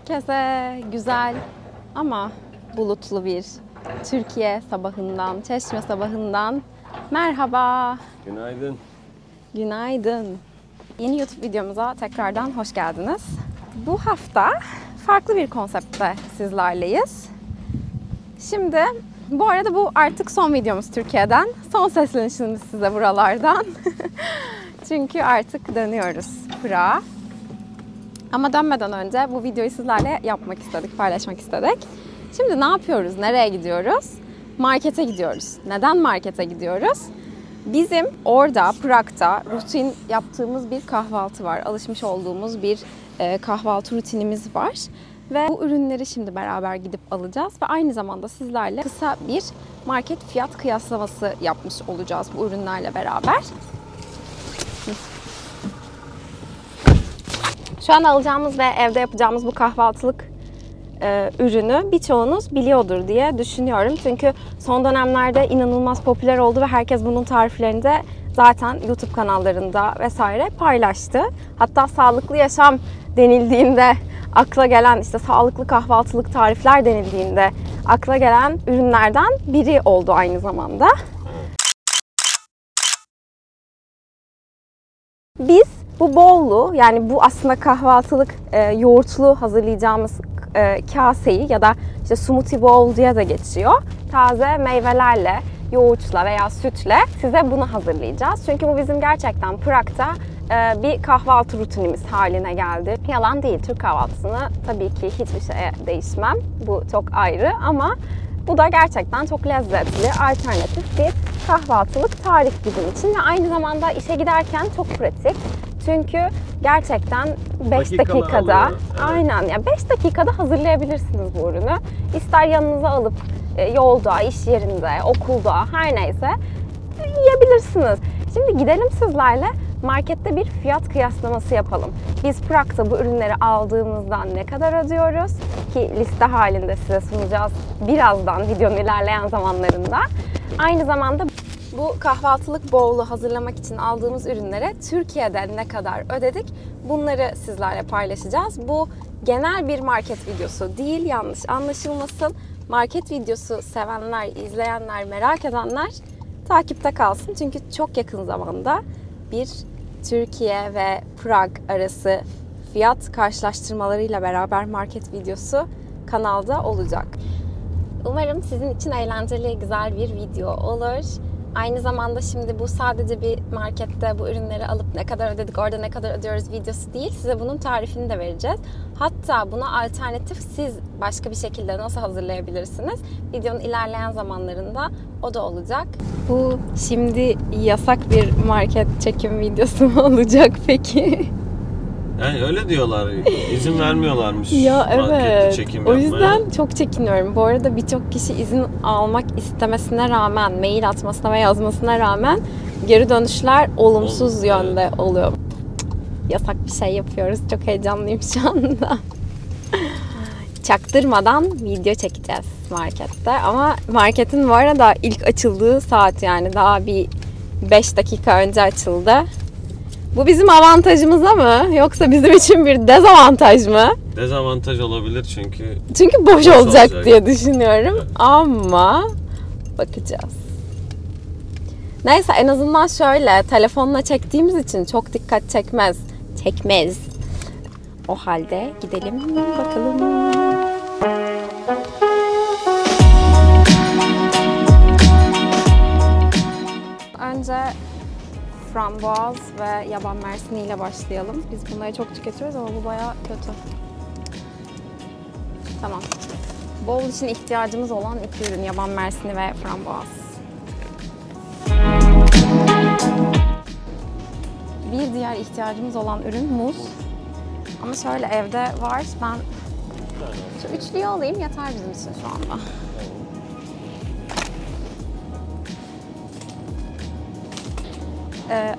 Herkese güzel ama bulutlu bir Türkiye sabahından, Çeşme sabahından merhaba. Günaydın. Günaydın. Yeni YouTube videomuza tekrardan hoş geldiniz. Bu hafta farklı bir konseptte sizlerleyiz. Şimdi bu arada bu artık son videomuz Türkiye'den. Son seslenişimiz size buralardan. Çünkü artık dönüyoruz Prag'a. Ama dönmeden önce bu videoyu sizlerle yapmak istedik, paylaşmak istedik. Şimdi ne yapıyoruz? Nereye gidiyoruz? Markete gidiyoruz. Neden markete gidiyoruz? Bizim orada Prag'da rutin yaptığımız bir kahvaltı var. Alışmış olduğumuz bir kahvaltı rutinimiz var. Ve bu ürünleri şimdi beraber gidip alacağız. Ve aynı zamanda sizlerle kısa bir market fiyat kıyaslaması yapmış olacağız bu ürünlerle beraber. Şu an alacağımız ve evde yapacağımız bu kahvaltılık ürünü birçoğunuz biliyordur diye düşünüyorum. Çünkü son dönemlerde inanılmaz popüler oldu ve herkes bunun tariflerini de zaten YouTube kanallarında vesaire paylaştı. Hatta sağlıklı yaşam denildiğinde akla gelen, işte sağlıklı kahvaltılık tarifler denildiğinde akla gelen ürünlerden biri oldu aynı zamanda. Biz bu bowl'u, yani bu aslında kahvaltılık yoğurtlu hazırlayacağımız kaseyi ya da işte smoothie bowl diye de geçiyor. Taze meyvelerle, yoğurtla veya sütle size bunu hazırlayacağız. Çünkü bu bizim gerçekten Prag'da bir kahvaltı rutinimiz haline geldi. Yalan değil, Türk kahvaltısını tabii ki hiçbir şeye değişmem. Bu çok ayrı ama bu da gerçekten çok lezzetli, alternatif bir kahvaltılık tarif bizim için. Ve aynı zamanda işe giderken çok pratik. Çünkü gerçekten 5 dakikada, evet. Aynen ya 5 dakikada hazırlayabilirsiniz bu ürünü. İster yanınıza alıp yolda, iş yerinde, okulda, her neyse yiyebilirsiniz. Şimdi gidelim sizlerle markette bir fiyat kıyaslaması yapalım. Biz Prag'da bu ürünleri aldığımızda ne kadar ödüyoruz? Ki liste halinde size sunacağız birazdan videonun ilerleyen zamanlarında. Aynı zamanda bu kahvaltılık bowl'u hazırlamak için aldığımız ürünlere Türkiye'de ne kadar ödedik? Bunları sizlerle paylaşacağız. Bu genel bir market videosu değil, yanlış anlaşılmasın. Market videosu sevenler, izleyenler, merak edenler takipte kalsın. Çünkü çok yakın zamanda bir Türkiye ve Prag arası fiyat karşılaştırmalarıyla beraber market videosu kanalda olacak. Umarım sizin için eğlenceli, güzel bir video olur. Aynı zamanda şimdi bu sadece bir markette bu ürünleri alıp ne kadar ödedik, orada ne kadar ödüyoruz videosu değil. Size bunun tarifini de vereceğiz. Hatta buna alternatif siz başka bir şekilde nasıl hazırlayabilirsiniz? Videonun ilerleyen zamanlarında o da olacak. Bu şimdi yasak bir market çekim videosu mu olacak peki? Yani öyle diyorlar. İzin vermiyorlarmış Ya markette evet. çekim O yapmaya. yüzden çok çekiniyorum. Bu arada birçok kişi izin almak istemesine rağmen, mail atmasına ve yazmasına rağmen geri dönüşler olumsuz yönde oluyor. Yasak bir şey yapıyoruz. Çok heyecanlıyım şu anda. Çaktırmadan video çekeceğiz markette. Ama marketin bu arada ilk açıldığı saat, yani daha bir 5 dakika önce açıldı. Bu bizim avantajımıza mı? Yoksa bizim için bir dezavantaj mı? Dezavantaj olabilir çünkü Boş olacak diye düşünüyorum. Evet. Ama bakacağız. Neyse, en azından şöyle telefonla çektiğimiz için çok dikkat çekmez. O halde gidelim bakalım. Önce frambuaz ve yaban mersini ile başlayalım. Biz bunları çok tüketiyoruz ama bu bayağı kötü. Tamam. Bowl için ihtiyacımız olan 2 ürün: yaban mersini ve frambuaz. Bir diğer ihtiyacımız olan ürün muz. Ama şöyle evde var. Ben şu üçlüyü alayım, yeter bizim için şu anda.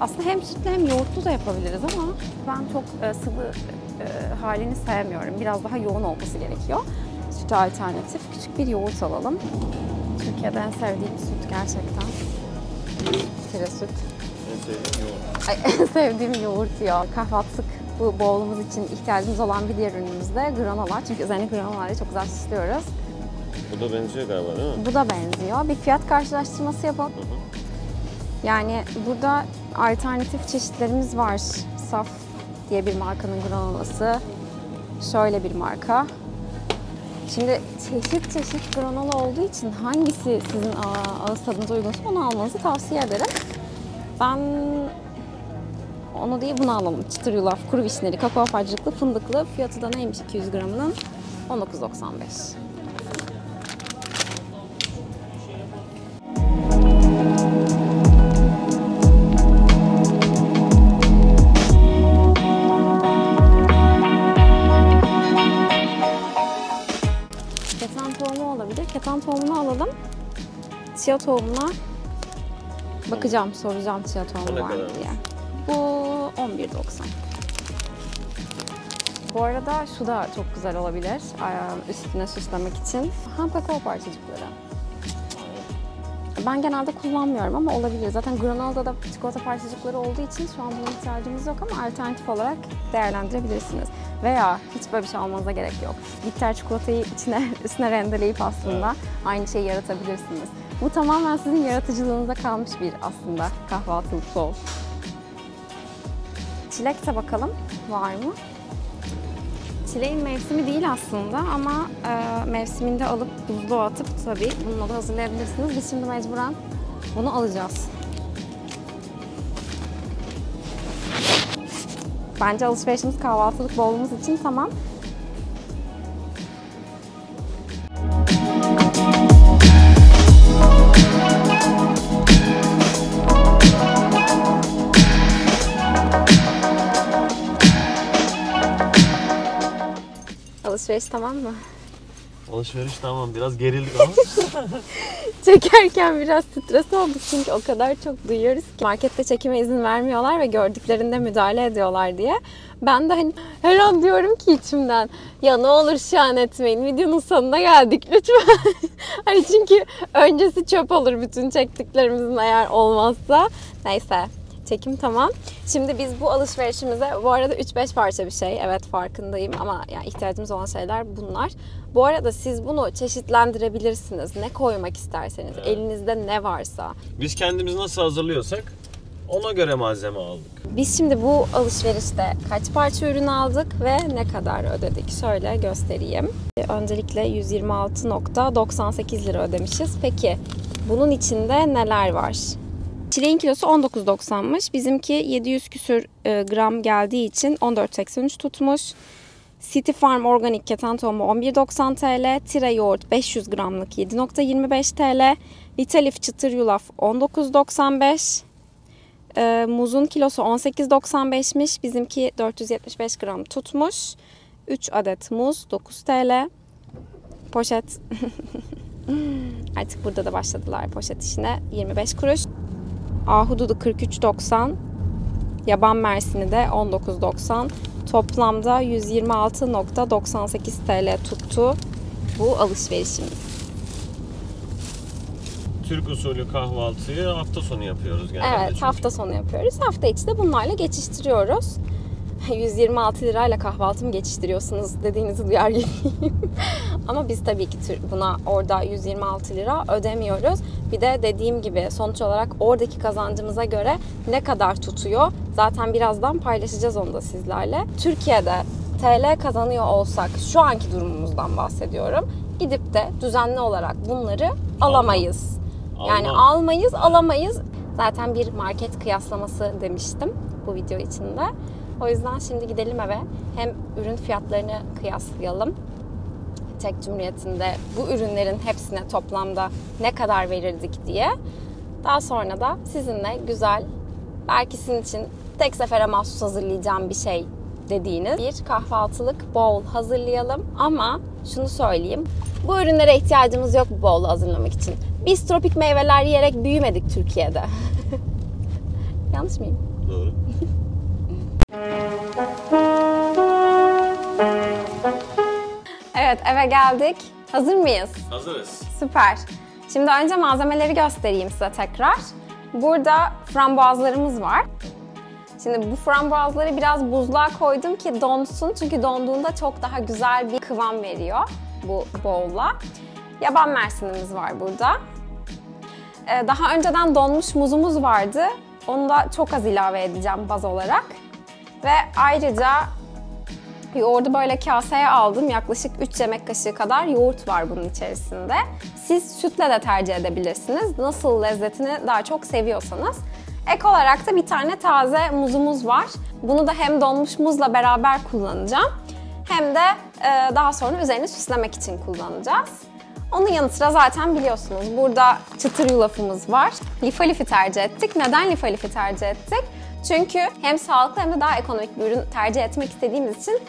Aslında hem sütlü hem yoğurtlu da yapabiliriz ama ben çok sıvı halini sevmiyorum. Biraz daha yoğun olması gerekiyor. Süte alternatif küçük bir yoğurt alalım. Türkiye'de en sevdiğim süt gerçekten. Tire süt. En sevdiğim yoğurt ya. Kahvaltılık Bu bowl'umuz için ihtiyacımız olan bir diğer ürünümüz de granola. Çünkü üzerine granolalarla çok güzel süslüyoruz. Bu da benziyor galiba değil mi? Bu da benziyor. Bir fiyat karşılaştırması yapalım. Hı hı. Yani burada alternatif çeşitlerimiz var. Saf diye bir markanın granolası. Şöyle bir marka. Şimdi çeşit çeşit granola olduğu için hangisi sizin ağız tadınıza uygunsa onu almanızı tavsiye ederim. Ben onu değil bunu alalım. Çıtır yulaf, kuru vişneli, kakao parçacıklı, fındıklı. Fiyatı da neymiş 200 gramının? 19.95. Keten tohumu olabilir. Keten tohumunu alalım. Chia tohumuna bakacağım, soracağım chia tohumu var mı diye. Bu 11.90. Bu arada şu da çok güzel olabilir üstüne süslemek için. Ham kakao parçacıkları. Ben genelde kullanmıyorum ama olabilir. Zaten granolada da çikolata parçacıkları olduğu için şu an buna ihtiyacımız yok ama alternatif olarak değerlendirebilirsiniz. Veya hiç böyle bir şey almanıza gerek yok. Bitter çikolatayı üstüne rendeleyip aslında aynı şeyi yaratabilirsiniz. Bu tamamen sizin yaratıcılığınıza kalmış bir aslında kahvaltılık bowl. Çilek de bakalım var mı? Çileğin mevsimi değil aslında ama mevsiminde alıp buzluğa atıp tabii bununla da hazırlayabilirsiniz. Biz şimdi mecburen bunu alacağız. Bence alışverişimiz kahvaltılık bowl'umuz için tamam. Alışveriş tamam mı? Alışveriş tamam. Biraz gerildik ama. Çekerken biraz stres oldu çünkü o kadar çok duyuyoruz ki. Markette çekime izin vermiyorlar ve gördüklerinde müdahale ediyorlar diye. Ben de hani her an diyorum ki içimden ya ne olur şan etmeyin videonun sonuna geldik lütfen. Hani çünkü öncesi çöp olur bütün çektiklerimizin eğer olmazsa. Neyse. Çekim tamam. Şimdi biz bu alışverişimize bu arada 3-5 parça bir şey. Evet farkındayım ama yani ihtiyacımız olan şeyler bunlar. Bu arada siz bunu çeşitlendirebilirsiniz. Ne koymak isterseniz. Evet. Elinizde ne varsa. Biz kendimiz nasıl hazırlıyorsak ona göre malzeme aldık. Biz şimdi bu alışverişte kaç parça ürün aldık ve ne kadar ödedik? Şöyle göstereyim. Öncelikle 126.98 lira ödemişiz. Peki bunun içinde neler var? Çileğin kilosu 19.90'mış. Bizimki 700 küsür gram geldiği için 14.83 tutmuş. City Farm organik keten tohumu 11.90 TL. Tire yoğurt 500 gramlık 7.25 TL. Vitalif çıtır yulaf 19.95. Muzun kilosu 18.95'miş. Bizimki 475 gram tutmuş. 3 adet muz 9 TL. Poşet. Artık burada da başladılar poşet işine. 25 kuruş. Ahududu 43.90, yaban mersini de 19.90. Toplamda 126.98 TL tuttu bu alışverişimiz. Türk usulü kahvaltıyı hafta sonu yapıyoruz genelde. Evet, çünkü hafta sonu yapıyoruz. Hafta içi de bunlarla geçiştiriyoruz. 126 lirayla kahvaltımı geçiştiriyorsunuz dediğinizi duyar gibiyim. Ama biz tabii ki buna orada 126 lira ödemiyoruz. Bir de dediğim gibi sonuç olarak oradaki kazancımıza göre ne kadar tutuyor? Zaten birazdan paylaşacağız onu da sizlerle. Türkiye'de TL kazanıyor olsak şu anki durumumuzdan bahsediyorum. Gidip de düzenli olarak bunları alamayız. Yani almayız, alamayız. Zaten bir market kıyaslaması demiştim bu video içinde. O yüzden şimdi gidelim eve. Hem ürün fiyatlarını kıyaslayalım. Tek Cumhuriyeti'nde bu ürünlerin hepsine toplamda ne kadar verirdik diye. Daha sonra da sizinle güzel, belki sizin için tek sefere mahsus hazırlayacağım bir şey dediğiniz bir kahvaltılık bowl hazırlayalım. Ama şunu söyleyeyim, bu ürünlere ihtiyacımız yok bu bowl'u hazırlamak için. Biz tropik meyveler yiyerek büyümedik Türkiye'de. Yanlış mıyım? Doğru. Evet, eve geldik. Hazır mıyız? Hazırız. Süper. Şimdi önce malzemeleri göstereyim size tekrar. Burada frambuazlarımız var. Şimdi bu frambuazları biraz buzluğa koydum ki donsun. Çünkü donduğunda çok daha güzel bir kıvam veriyor bu bowl'la. Yaban mersinimiz var burada. Daha önceden donmuş muzumuz vardı. Onu da çok az ilave edeceğim baz olarak. Ve ayrıca yoğurdu böyle kaseye aldım. Yaklaşık 3 yemek kaşığı kadar yoğurt var bunun içerisinde. Siz sütle de tercih edebilirsiniz. Nasıl lezzetini daha çok seviyorsanız. Ek olarak da bir tane taze muzumuz var. Bunu da hem donmuş muzla beraber kullanacağım. Hem de daha sonra üzerini süslemek için kullanacağız. Onun yanı sıra zaten biliyorsunuz burada çıtır yulafımız var. Lifa Lifi tercih ettik. Neden Lifa Lifi tercih ettik? Çünkü hem sağlıklı hem de daha ekonomik bir ürün tercih etmek istediğimiz için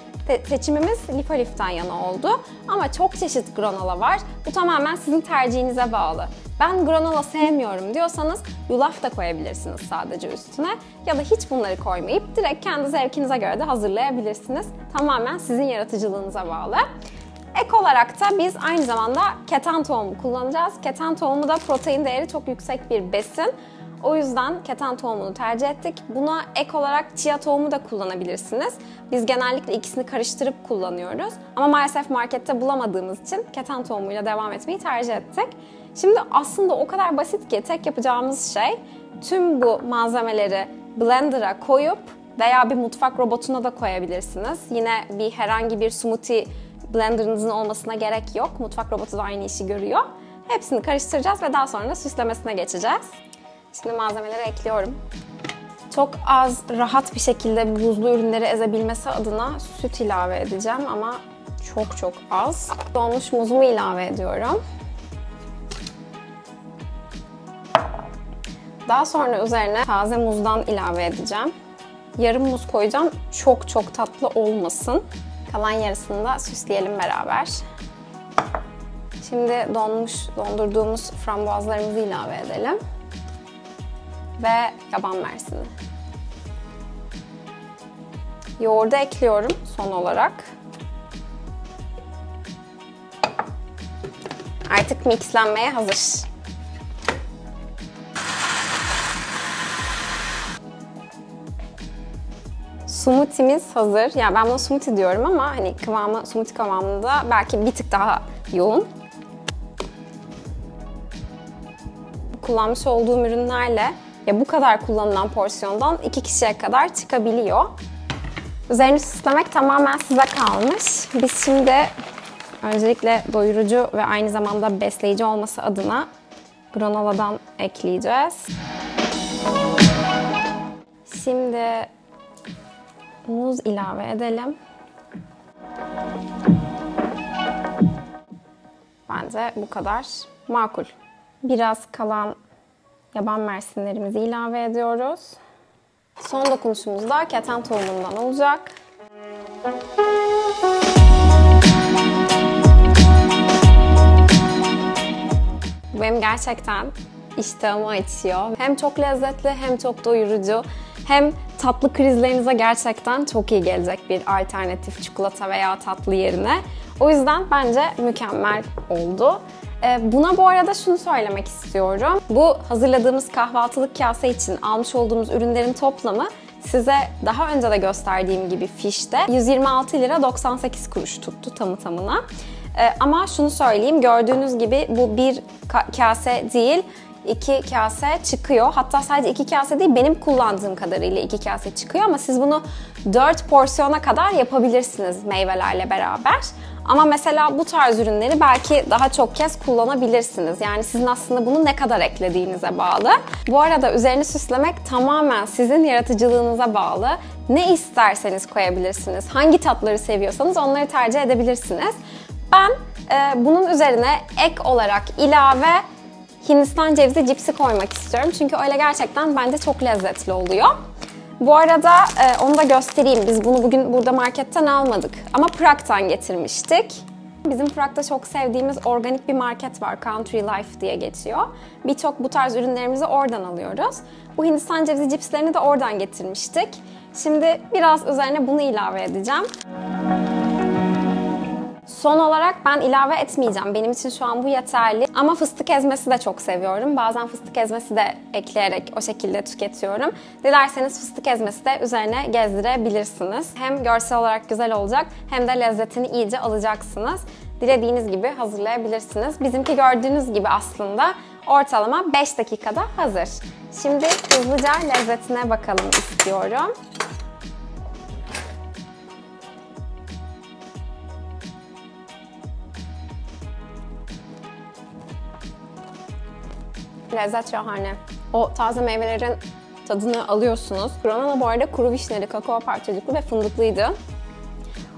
seçimimiz Lifa Lif'ten yana oldu. Ama çok çeşit granola var. Bu tamamen sizin tercihinize bağlı. Ben granola sevmiyorum diyorsanız yulaf da koyabilirsiniz sadece üstüne. Ya da hiç bunları koymayıp direkt kendi zevkinize göre de hazırlayabilirsiniz. Tamamen sizin yaratıcılığınıza bağlı. Ek olarak da biz aynı zamanda keten tohumu kullanacağız. Keten tohumu da protein değeri çok yüksek bir besin. O yüzden keten tohumunu tercih ettik. Buna ek olarak chia tohumu da kullanabilirsiniz. Biz genellikle ikisini karıştırıp kullanıyoruz. Ama maalesef markette bulamadığımız için keten tohumuyla devam etmeyi tercih ettik. Şimdi aslında o kadar basit ki tek yapacağımız şey tüm bu malzemeleri blender'a koyup veya bir mutfak robotuna da koyabilirsiniz. Yine herhangi bir smoothie blenderınızın olmasına gerek yok. Mutfak robotu da aynı işi görüyor. Hepsini karıştıracağız ve daha sonra süslemesine geçeceğiz. Şimdi malzemeleri ekliyorum. Çok az, rahat bir şekilde buzlu ürünleri ezebilmesi adına süt ilave edeceğim ama çok az. Donmuş muzumu ilave ediyorum. Daha sonra üzerine taze muzdan ilave edeceğim. Yarım muz koyacağım. Çok tatlı olmasın. Kalan yarısını da süsleyelim beraber. Şimdi dondurduğumuz frambuazlarımızı ilave edelim. Ve yaban mersini. Yoğurdu ekliyorum son olarak. Artık mixlenmeye hazır. Smoothie'miz hazır. Yani ben buna smoothie diyorum ama hani kıvamı smoothie kıvamında belki bir tık daha yoğun. Kullanmış olduğum ürünlerle bu kadar kullanılan porsiyondan 2 kişiye kadar çıkabiliyor. Üzerini süslemek tamamen size kalmış. Biz şimdi öncelikle doyurucu ve aynı zamanda besleyici olması adına granoladan ekleyeceğiz. Şimdi muz ilave edelim. Bence bu kadar makul. Biraz kalan yaban mersinlerimizi ilave ediyoruz. Son dokunuşumuz da keten tohumundan olacak. Bu benim gerçekten iştahımı açıyor. Hem çok lezzetli hem çok doyurucu. Hem tatlı krizlerinize gerçekten çok iyi gelecek bir alternatif çikolata veya tatlı yerine. O yüzden bence mükemmel oldu. Buna bu arada şunu söylemek istiyorum. Bu hazırladığımız kahvaltılık kase için almış olduğumuz ürünlerin toplamı size daha önce de gösterdiğim gibi fişte 126 lira 98 kuruş tuttu tamı tamına. Ama şunu söyleyeyim, gördüğünüz gibi bu bir kase değil, 2 kase çıkıyor. Hatta sadece 2 kase değil, benim kullandığım kadarıyla 2 kase çıkıyor ama siz bunu 4 porsiyona kadar yapabilirsiniz meyvelerle beraber. Ama mesela bu tarz ürünleri belki daha çok kez kullanabilirsiniz. Yani sizin aslında bunu ne kadar eklediğinize bağlı. Bu arada üzerini süslemek tamamen sizin yaratıcılığınıza bağlı. Ne isterseniz koyabilirsiniz. Hangi tatları seviyorsanız onları tercih edebilirsiniz. Ben bunun üzerine ek olarak ilave Hindistan cevizi cipsi koymak istiyorum. Çünkü öyle gerçekten bence çok lezzetli oluyor. Bu arada onu da göstereyim. Biz bunu bugün burada marketten almadık. Ama Prag'tan getirmiştik. Bizim Prag'da çok sevdiğimiz organik bir market var. Country Life diye geçiyor. Birçok bu tarz ürünlerimizi oradan alıyoruz. Bu Hindistan cevizi cipslerini de oradan getirmiştik. Şimdi biraz üzerine bunu ilave edeceğim. Son olarak ben ilave etmeyeceğim. Benim için şu an bu yeterli. Ama fıstık ezmesi de çok seviyorum. Bazen fıstık ezmesi de ekleyerek o şekilde tüketiyorum. Dilerseniz fıstık ezmesi de üzerine gezdirebilirsiniz. Hem görsel olarak güzel olacak hem de lezzetini iyice alacaksınız. Dilediğiniz gibi hazırlayabilirsiniz. Bizimki gördüğünüz gibi aslında ortalama 5 dakikada hazır. Şimdi hızlıca lezzetine bakalım istiyorum. Lezzet şahane. O taze meyvelerin tadını alıyorsunuz. Granola bu arada kuru vişneli, kakao parçacıklı ve fındıklıydı.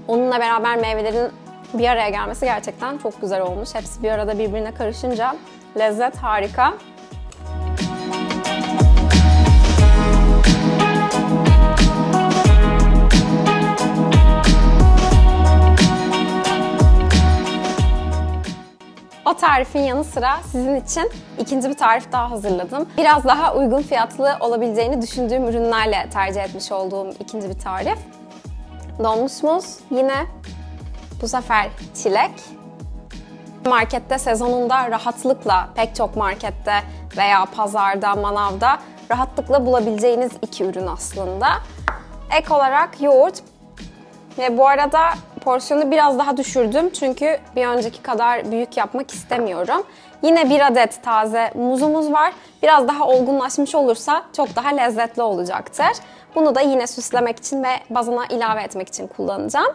Onunla beraber meyvelerin bir araya gelmesi gerçekten çok güzel olmuş. Hepsi bir arada birbirine karışınca lezzet harika. O tarifin yanı sıra sizin için ikinci bir tarif daha hazırladım. Biraz daha uygun fiyatlı olabileceğini düşündüğüm ürünlerle tercih etmiş olduğum ikinci bir tarif. Donmuş muz, yine bu sefer çilek. Markette sezonunda rahatlıkla, pek çok markette veya pazarda, manavda rahatlıkla bulabileceğiniz iki ürün aslında. Ek olarak yoğurt. Ve bu arada porsiyonu biraz daha düşürdüm çünkü bir önceki kadar büyük yapmak istemiyorum. Yine bir adet taze muzumuz var. Biraz daha olgunlaşmış olursa çok daha lezzetli olacaktır. Bunu da yine süslemek için ve bazına ilave etmek için kullanacağım.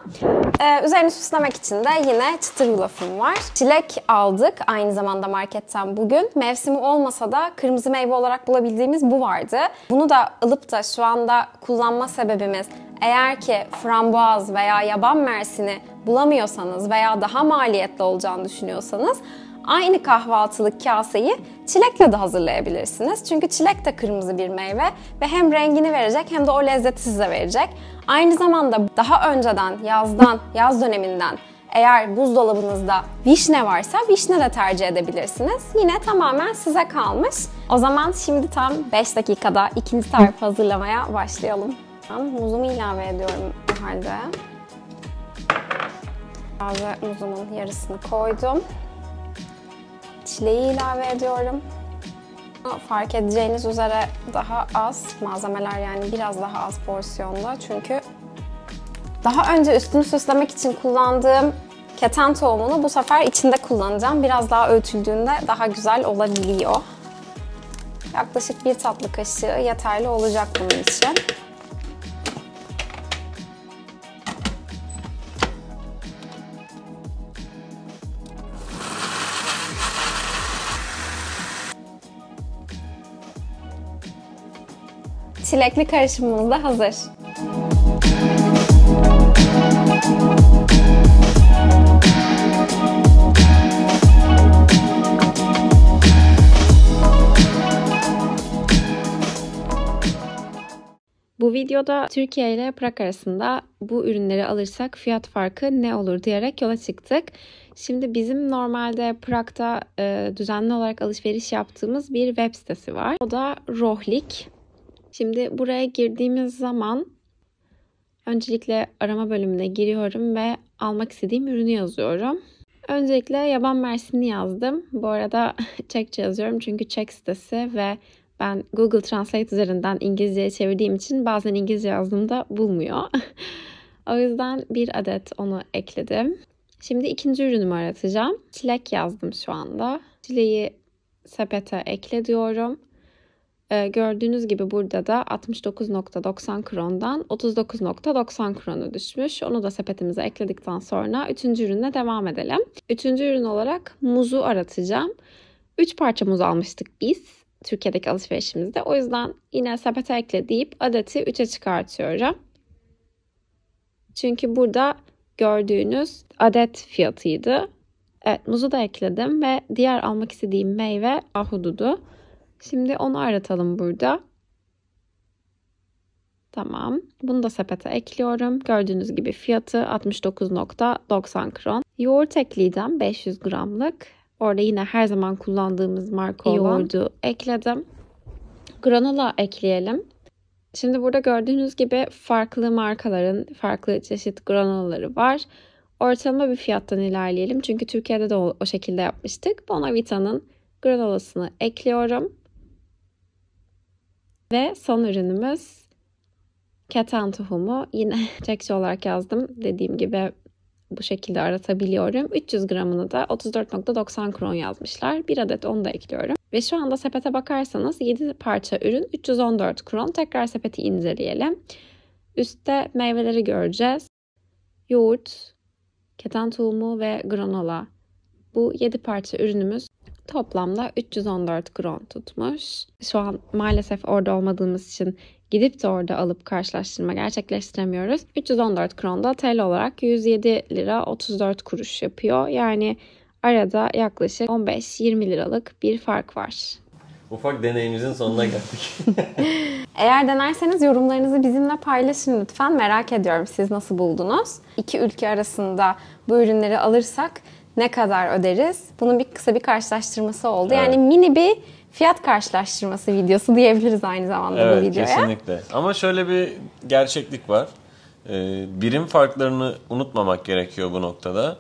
Üzerini süslemek için de yine çıtır yulafım var. Çilek aldık aynı zamanda marketten bugün. Mevsimi olmasa da kırmızı meyve olarak bulabildiğimiz bu vardı. Bunu da alıp da şu anda kullanma sebebimiz, eğer ki frambuaz veya yaban mersini bulamıyorsanız veya daha maliyetli olacağını düşünüyorsanız aynı kahvaltılık kaseyi çilekle de hazırlayabilirsiniz. Çünkü çilek de kırmızı bir meyve ve hem rengini verecek hem de o lezzeti size verecek. Aynı zamanda daha önceden yaz döneminden eğer buzdolabınızda vişne varsa vişne de tercih edebilirsiniz. Yine tamamen size kalmış. O zaman şimdi tam 5 dakikada ikinci tarif hazırlamaya başlayalım. Muzumu ilave ediyorum o halde. Taze muzumun yarısını koydum. Çileği ilave ediyorum. Fark edeceğiniz üzere daha az malzemeler, yani biraz daha az porsiyonda. Çünkü daha önce üstünü süslemek için kullandığım keten tohumunu bu sefer içinde kullanacağım. Biraz daha öğütüldüğünde daha güzel olabiliyor. Yaklaşık 1 tatlı kaşığı yeterli olacak bunun için. Çilekli karışımımız da hazır. Bu videoda Türkiye ile Prag arasında bu ürünleri alırsak fiyat farkı ne olur diyerek yola çıktık. Şimdi bizim normalde Prag'da düzenli olarak alışveriş yaptığımız bir web sitesi var. O da Rohlik. Şimdi buraya girdiğimiz zaman öncelikle arama bölümüne giriyorum ve almak istediğim ürünü yazıyorum. Öncelikle yaban mersini yazdım. Bu arada Çekçe yazıyorum çünkü Çek sitesi ve ben Google Translate üzerinden İngilizceye çevirdiğim için bazen İngilizce yazdığımda bulmuyor. O yüzden bir adet onu ekledim. Şimdi ikinci ürünümü aratacağım. Çilek yazdım şu anda. Çileği sepete ekle diyorum. Gördüğünüz gibi burada da 69.90 krondan 39.90 krona düşmüş. Onu da sepetimize ekledikten sonra üçüncü ürüne devam edelim. Üçüncü ürün olarak muzu aratacağım. 3 parça muz almıştık biz Türkiye'deki alışverişimizde. O yüzden yine sepete ekle deyip adeti 3'e çıkartıyorum. Çünkü burada gördüğünüz adet fiyatıydı. Evet, muzu da ekledim ve diğer almak istediğim meyve ahududu. Şimdi onu aratalım burada. Tamam. Bunu da sepete ekliyorum. Gördüğünüz gibi fiyatı 69.90 kron. Yoğurt ekleyeceğim 500 gramlık. Orada yine her zaman kullandığımız marka olan yoğurdu ekledim. Granola ekleyelim. Şimdi burada gördüğünüz gibi farklı markaların farklı çeşit granolaları var. ortalama bir fiyattan ilerleyelim. Çünkü Türkiye'de de o şekilde yapmıştık. Bonavita'nın granolasını ekliyorum. Ve son ürünümüz keten tohumu. Yine Çekçe olarak yazdım. Dediğim gibi bu şekilde aratabiliyorum. 300 gramını da 34,90 kron yazmışlar. Bir adet onu da ekliyorum. Ve şu anda sepete bakarsanız 7 parça ürün 314 kron. Tekrar sepeti inceleyelim. Üstte meyveleri göreceğiz. Yoğurt, keten tohumu ve granola. Bu 7 parça ürünümüz toplamda 314 kron tutmuş. Şu an maalesef orada olmadığımız için gidip de orada alıp karşılaştırma gerçekleştiremiyoruz. 314 kron da TL olarak 107 lira 34 kuruş yapıyor. Yani arada yaklaşık 15-20 liralık bir fark var. Ufak deneyimizin sonuna geldik. Eğer denerseniz yorumlarınızı bizimle paylaşın lütfen. Merak ediyorum siz nasıl buldunuz? İki ülke arasında bu ürünleri alırsak ne kadar öderiz? Bunun kısa bir karşılaştırması oldu. Evet. Yani mini bir fiyat karşılaştırması videosu diyebiliriz aynı zamanda bu Evet, videoya. kesinlikle. Ama şöyle bir gerçeklik var. Birim farklarını unutmamak gerekiyor bu noktada.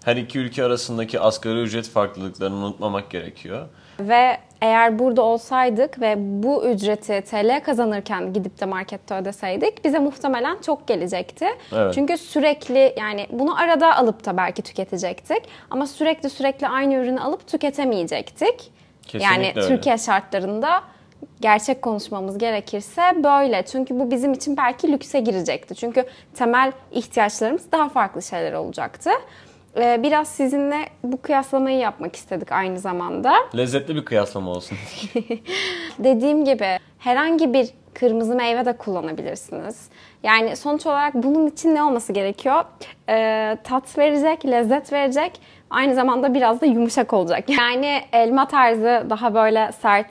Her iki ülke arasındaki asgari ücret farklılıklarını unutmamak gerekiyor. Ve eğer burada olsaydık ve bu ücreti TL kazanırken gidip de markette ödeseydik bize muhtemelen çok gelecekti. Evet. Çünkü sürekli yani bunu arada alıp da belki tüketecektik. Ama sürekli aynı ürünü alıp tüketemeyecektik. Kesinlikle Yani öyle. Türkiye şartlarında gerçek konuşmamız gerekirse böyle. Çünkü bu bizim için belki lükse girecekti. Çünkü temel ihtiyaçlarımız daha farklı şeyler olacaktı. Biraz sizinle bu kıyaslamayı yapmak istedik aynı zamanda. Lezzetli bir kıyaslama olsun. Dediğim gibi herhangi bir kırmızı meyve de kullanabilirsiniz. Yani sonuç olarak bunun için ne olması gerekiyor? Tat verecek, lezzet verecek. Aynı zamanda biraz da yumuşak olacak. Yani elma tarzı daha böyle sert,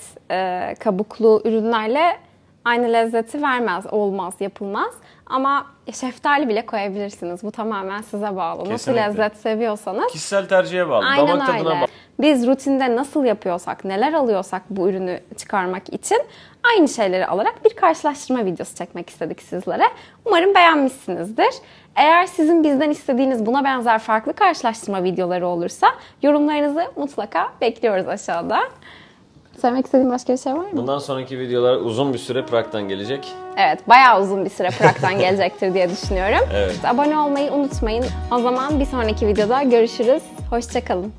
kabuklu ürünlerle aynı lezzeti vermez, olmaz, yapılmaz. Ama şeftali bile koyabilirsiniz. Bu tamamen size bağlı. Kesinlikle. Nasıl lezzet seviyorsanız. Kişisel tercihe bağlı. Aynen Damak tadına öyle. bağlı. Biz rutinde nasıl yapıyorsak, neler alıyorsak bu ürünü çıkarmak için aynı şeyleri alarak bir karşılaştırma videosu çekmek istedik sizlere. Umarım beğenmişsinizdir. Eğer sizin bizden istediğiniz buna benzer farklı karşılaştırma videoları olursa yorumlarınızı mutlaka bekliyoruz aşağıda. Söylemek istediğin başka bir şey var mı? Bundan sonraki videolar uzun bir süre Prag'dan gelecek. Evet, bayağı uzun bir süre Prag'dan gelecektir diye düşünüyorum. Evet. Abone olmayı unutmayın. O zaman bir sonraki videoda görüşürüz. Hoşça kalın.